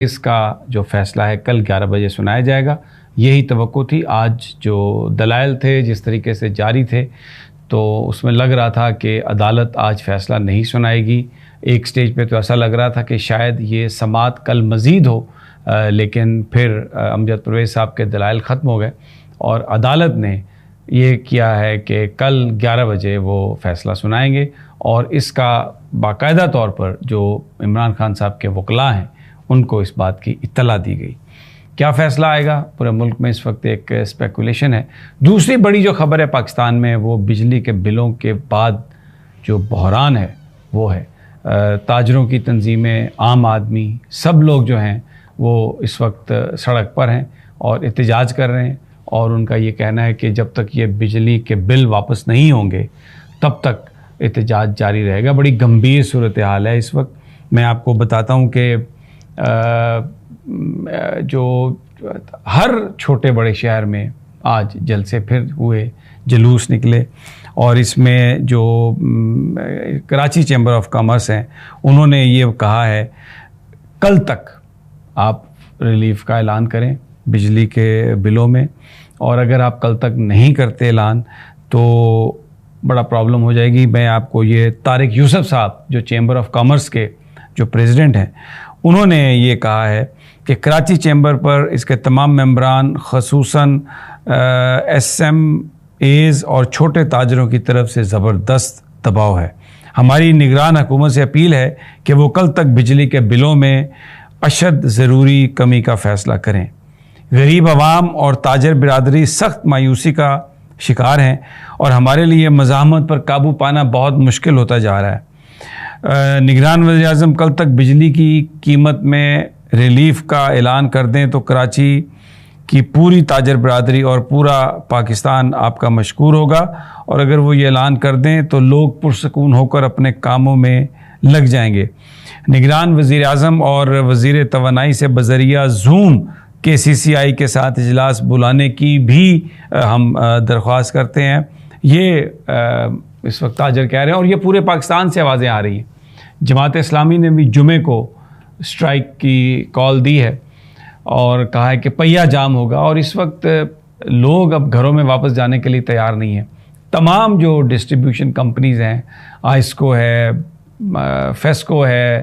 اس کا جو فیصلہ ہے کل 11 بجے سنایا جائے گا. یہی توقع تھی. آج جو دلائل تھے جس طریقے سے جاری تھے تو اس میں لگ رہا تھا کہ عدالت آج فیصلہ نہیں سنائے گی. ایک سٹیج پہ تو ایسا لگ رہا تھا کہ شاید یہ سماعت کل مزید ہو، لیکن پھر امجد پرویز صاحب کے دلائل ختم ہو گئے اور عدالت نے یہ کیا ہے کہ کل 11 بجے وہ فیصلہ سنائیں گے. اور اس کا باقاعدہ طور پر جو عمران خان صاحب کے وکلاء ہیں ان کو اس بات کی اطلاع دی گئی. کیا فیصلہ آئے گا پورے ملک میں اس وقت ایک اسپیکولیشن ہے. دوسری بڑی جو خبر ہے پاکستان میں وہ بجلی کے بلوں کے بعد جو بحران ہے وہ ہے. تاجروں کی تنظیمیں، عام آدمی، سب لوگ جو ہیں وہ اس وقت سڑک پر ہیں اور احتجاج کر رہے ہیں اور ان کا یہ کہنا ہے کہ جب تک یہ بجلی کے بل واپس نہیں ہوں گے تب تک احتجاج جاری رہے گا. بڑی گمبھیر صورتحال ہے اس وقت. میں آپ کو بتاتا ہوں کہ جو ہر چھوٹے بڑے شہر میں آج جلسے پھر ہوئے، جلوس نکلے، اور اس میں جو کراچی چیمبر آف کامرس ہیں انہوں نے یہ کہا ہے کل تک آپ ریلیف کا اعلان کریں بجلی کے بلوں میں، اور اگر آپ کل تک نہیں کرتے اعلان تو بڑا پرابلم ہو جائے گی. میں آپ کو یہ طارق یوسف صاحب جو چیمبر آف کامرس کے جو پریزیڈنٹ ہیں انہوں نے یہ کہا ہے کہ کراچی چیمبر پر اس کے تمام ممبران خصوصاً ایس ایم ایز اور چھوٹے تاجروں کی طرف سے زبردست دباؤ ہے. ہماری نگران حکومت سے اپیل ہے کہ وہ کل تک بجلی کے بلوں میں اشد ضروری کمی کا فیصلہ کریں. غریب عوام اور تاجر برادری سخت مایوسی کا شکار ہیں اور ہمارے لیے مزاحمت پر قابو پانا بہت مشکل ہوتا جا رہا ہے. نگران وزیر اعظم کل تک بجلی کی قیمت میں ریلیف کا اعلان کر دیں تو کراچی کی پوری تاجر برادری اور پورا پاکستان آپ کا مشکور ہوگا، اور اگر وہ یہ اعلان کر دیں تو لوگ پرسکون ہو کر اپنے کاموں میں لگ جائیں گے. نگران وزیر اعظم اور وزیر توانائی سے بذریعہ زوم کے سی سی آئی کے ساتھ اجلاس بلانے کی بھی ہم درخواست کرتے ہیں. یہ اس وقت تاجر کہہ رہے ہیں اور یہ پورے پاکستان سے آوازیں آ رہی ہیں. جماعت اسلامی نے بھی جمعے کو اسٹرائک کی کال دی ہے اور کہا ہے کہ پہیہ جام ہوگا، اور اس وقت لوگ اب گھروں میں واپس جانے کے لیے تیار نہیں ہیں. تمام جو ڈسٹریبیوشن کمپنیز ہیں، آئسکو ہے، فیسکو ہے،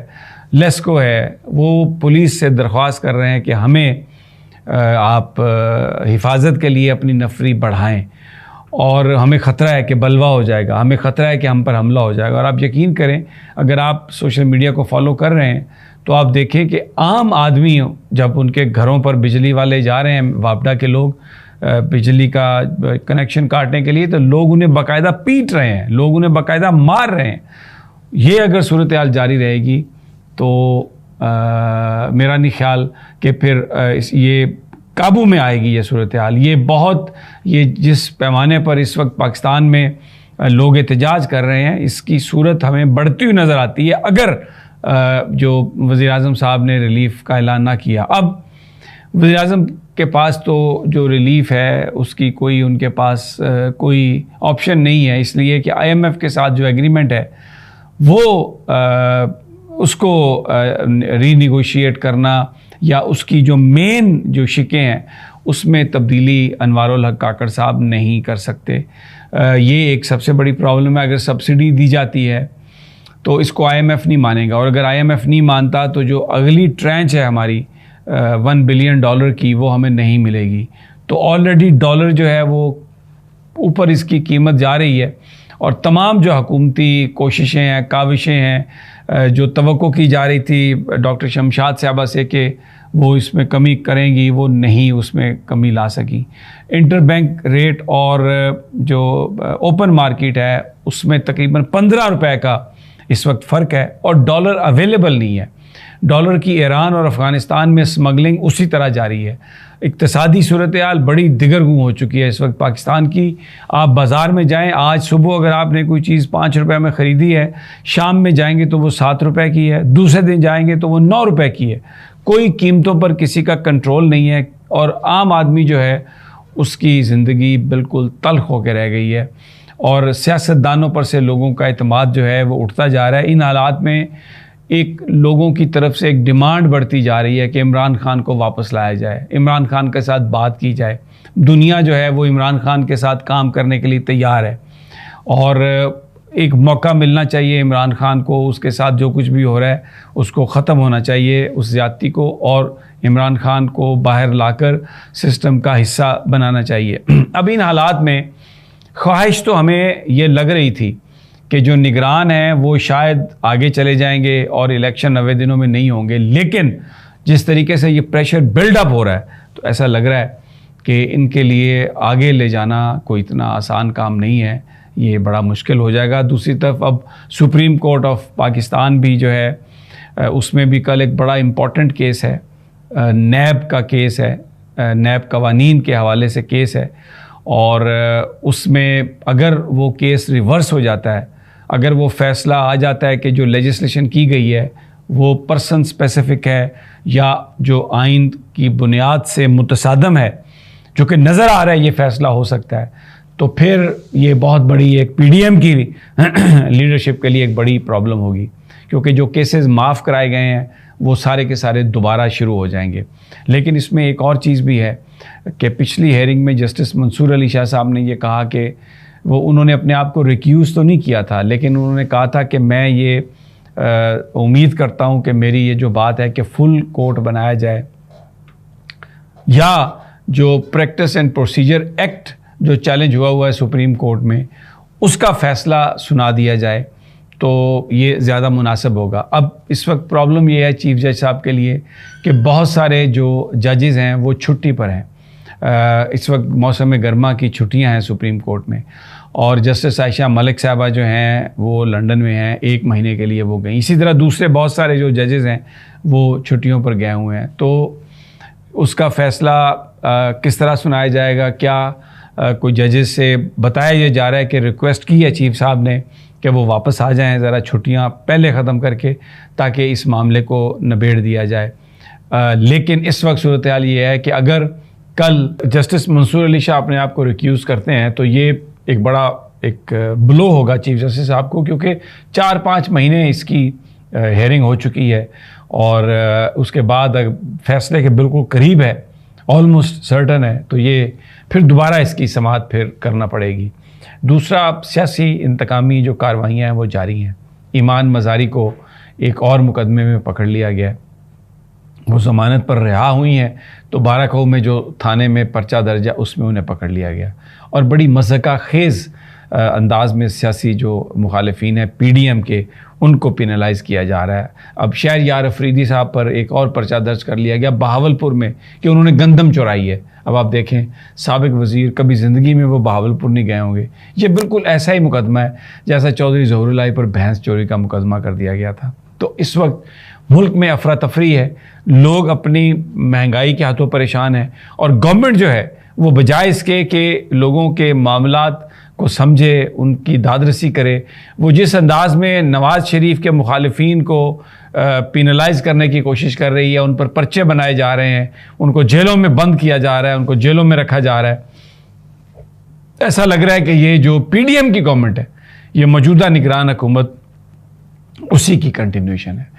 لیسکو ہے، وہ پولیس سے درخواست کر رہے ہیں کہ ہمیں آپ حفاظت کے لیے اپنی نفری بڑھائیں، اور ہمیں خطرہ ہے کہ بلوا ہو جائے گا، ہمیں خطرہ ہے کہ ہم پر حملہ ہو جائے گا. اور آپ یقین کریں اگر آپ سوشل میڈیا کو فالو کر رہے ہیں تو آپ دیکھیں کہ عام آدمی جب ان کے گھروں پر بجلی والے جا رہے ہیں، واپڈا کے لوگ بجلی کا کنیکشن کاٹنے کے لیے، تو لوگ انہیں باقاعدہ پیٹ رہے ہیں، لوگ انہیں باقاعدہ مار رہے ہیں. یہ اگر صورتحال جاری رہے گی تو میرا نہیں خیال کہ پھر یہ قابو میں آئے گی یہ صورتحال. یہ جس پیمانے پر اس وقت پاکستان میں لوگ احتجاج کر رہے ہیں اس کی صورت ہمیں بڑھتی ہوئی نظر آتی ہے اگر جو وزیر اعظم صاحب نے ریلیف کا اعلان نہ کیا. اب وزیر اعظم کے پاس تو جو ریلیف ہے اس کی کوئی ان کے پاس کوئی آپشن نہیں ہے، اس لیے کہ آئی ایم ایف کے ساتھ جو ایگریمنٹ ہے وہ اس کو ری نیگوشیٹ کرنا یا اس کی جو مین جو شقیں ہیں اس میں تبدیلی انوار الحق کاکڑ صاحب نہیں کر سکتے. یہ ایک سب سے بڑی پرابلم ہے. اگر سبسڈی دی جاتی ہے تو اس کو آئی ایم ایف نہیں مانے گا، اور اگر آئی ایم ایف نہیں مانتا تو جو اگلی ٹرینچ ہے ہماری $1 بلین کی وہ ہمیں نہیں ملے گی. تو آلریڈی ڈالر جو ہے وہ اوپر اس کی قیمت جا رہی ہے، اور تمام جو حکومتی کوششیں ہیں، کاوشیں ہیں، جو توقع کی جا رہی تھی ڈاکٹر شمشاد صاحبہ سے کہ وہ اس میں کمی کریں گی، وہ نہیں اس میں کمی لا سکی. انٹر بینک ریٹ اور جو اوپن مارکیٹ ہے اس میں تقریباً $15 کا اس وقت فرق ہے، اور ڈالر اویلیبل نہیں ہے. ڈالر کی ایران اور افغانستان میں اسمگلنگ اسی طرح جاری ہے. اقتصادی صورتحال بڑی دگرگوں ہو چکی ہے اس وقت پاکستان کی. آپ بازار میں جائیں، آج صبح اگر آپ نے کوئی چیز $5 میں خریدی ہے، شام میں جائیں گے تو وہ $7 کی ہے، دوسرے دن جائیں گے تو وہ $9 کی ہے. کوئی قیمتوں پر کسی کا کنٹرول نہیں ہے، اور عام آدمی جو ہے اس کی زندگی بالکل تلخ ہو کے رہ گئی ہے، اور سیاستدانوں پر سے لوگوں کا اعتماد جو ہے وہ اٹھتا جا رہا ہے. ان حالات میں ایک لوگوں کی طرف سے ایک ڈیمانڈ بڑھتی جا رہی ہے کہ عمران خان کو واپس لایا جائے، عمران خان کے ساتھ بات کی جائے. دنیا جو ہے وہ عمران خان کے ساتھ کام کرنے کے لیے تیار ہے، اور ایک موقع ملنا چاہیے عمران خان کو. اس کے ساتھ جو کچھ بھی ہو رہا ہے اس کو ختم ہونا چاہیے، اس زیادتی کو، اور عمران خان کو باہر لا کر سسٹم کا حصہ بنانا چاہیے. اب ان حالات میں خواہش تو ہمیں یہ لگ رہی تھی کہ جو نگران ہیں وہ شاید آگے چلے جائیں گے اور الیکشن 90 دنوں میں نہیں ہوں گے، لیکن جس طریقے سے یہ پریشر بلڈ اپ ہو رہا ہے تو ایسا لگ رہا ہے کہ ان کے لیے آگے لے جانا کوئی اتنا آسان کام نہیں ہے، یہ بڑا مشکل ہو جائے گا. دوسری طرف اب سپریم کورٹ آف پاکستان بھی جو ہے اس میں بھی کل ایک بڑا امپورٹنٹ کیس ہے، نیب کا کیس ہے، نیب قوانین کے حوالے سے کیس ہے، اور اس میں اگر وہ کیس ریورس ہو جاتا ہے، اگر وہ فیصلہ آ جاتا ہے کہ جو لیجسلیشن کی گئی ہے وہ پرسن اسپیسیفک ہے یا جو آئین کی بنیاد سے متصادم ہے، جو کہ نظر آ رہا ہے یہ فیصلہ ہو سکتا ہے، تو پھر یہ بہت بڑی ایک پی ڈی ایم کی لیڈرشپ کے لیے ایک بڑی پرابلم ہوگی، کیونکہ جو کیسز معاف کرائے گئے ہیں وہ سارے کے سارے دوبارہ شروع ہو جائیں گے. لیکن اس میں ایک اور چیز بھی ہے کہ پچھلی ہیئرنگ میں جسٹس منصور علی شاہ صاحب نے یہ کہا کہ انہوں نے اپنے آپ کو ریکیوز تو نہیں کیا تھا، لیکن انہوں نے کہا تھا کہ میں یہ امید کرتا ہوں کہ میری یہ جو بات ہے کہ فل کورٹ بنایا جائے، یا جو پریکٹس اینڈ پروسیجر ایکٹ جو چیلنج ہوا ہے سپریم کورٹ میں، اس کا فیصلہ سنا دیا جائے تو یہ زیادہ مناسب ہوگا. اب اس وقت پرابلم یہ ہے چیف جج صاحب کے لیے کہ بہت سارے جو ججز ہیں وہ چھٹی پر ہیں. اس وقت موسم گرما کی چھٹیاں ہیں سپریم کورٹ میں، اور جسٹس عائشہ ملک صاحبہ جو ہیں وہ لنڈن میں ہیں، 1 مہینے کے لیے وہ گئیں. اسی طرح دوسرے بہت سارے جو ججز ہیں وہ چھٹیوں پر گئے ہوئے ہیں. تو اس کا فیصلہ کس طرح سنایا جائے گا؟ کیا کوئی ججز سے بتایا یہ جا رہا ہے کہ ریکویسٹ کی ہے چیف صاحب نے کہ وہ واپس آ جائیں ذرا چھٹیاں پہلے ختم کر کے، تاکہ اس معاملے کو نبیڑ دیا جائے. لیکن اس وقت صورتحال یہ ہے کہ اگر کل جسٹس منصور علی شاہ اپنے آپ کو ریکیوز کرتے ہیں تو یہ ایک بڑا ایک بلو ہوگا چیف جسٹس صاحب کو، کیونکہ 4-5 مہینے اس کی ہیئرنگ ہو چکی ہے، اور اس کے بعد فیصلے کے بالکل قریب ہے، آلموسٹ سرٹن ہے، تو یہ پھر دوبارہ اس کی سماعت پھر کرنا پڑے گی. دوسرا، سیاسی انتقامی جو کارروائیاں ہیں وہ جاری ہیں. ایمان مزاری کو ایک اور مقدمے میں پکڑ لیا گیا ہے، وہ ضمانت پر رہا ہوئی ہیں، تو بارہ میں جو تھانے میں پرچہ درج ہے اس میں انہیں پکڑ لیا گیا، اور بڑی مضحکہ خیز انداز میں سیاسی جو مخالفین ہیں پی ڈی ایم کے، ان کو پینلائز کیا جا رہا ہے. اب شہریار افریدی صاحب پر ایک اور پرچہ درج کر لیا گیا بہاولپور میں کہ انہوں نے گندم چورائی ہے. اب آپ دیکھیں، سابق وزیر کبھی زندگی میں وہ بہاولپور نہیں گئے ہوں گے. یہ بالکل ایسا ہی مقدمہ ہے جیسا چودھری ظہور اللہ پر بھینس چوری کا مقدمہ کر دیا گیا تھا. تو اس وقت ملک میں افراتفری ہے، لوگ اپنی مہنگائی کے ہاتھوں پریشان ہیں، اور گورنمنٹ جو ہے وہ بجائے اس کے کہ لوگوں کے معاملات کو سمجھے، ان کی دادرسی کرے، وہ جس انداز میں نواز شریف کے مخالفین کو پینلائز کرنے کی کوشش کر رہی ہے، ان پر پرچے بنائے جا رہے ہیں، ان کو جیلوں میں بند کیا جا رہا ہے، ان کو جیلوں میں رکھا جا رہا ہے. ایسا لگ رہا ہے کہ یہ جو پی ڈی ایم کی گورنمنٹ ہے، یہ موجودہ نگران حکومت اسی کی کنٹینیوشن ہے.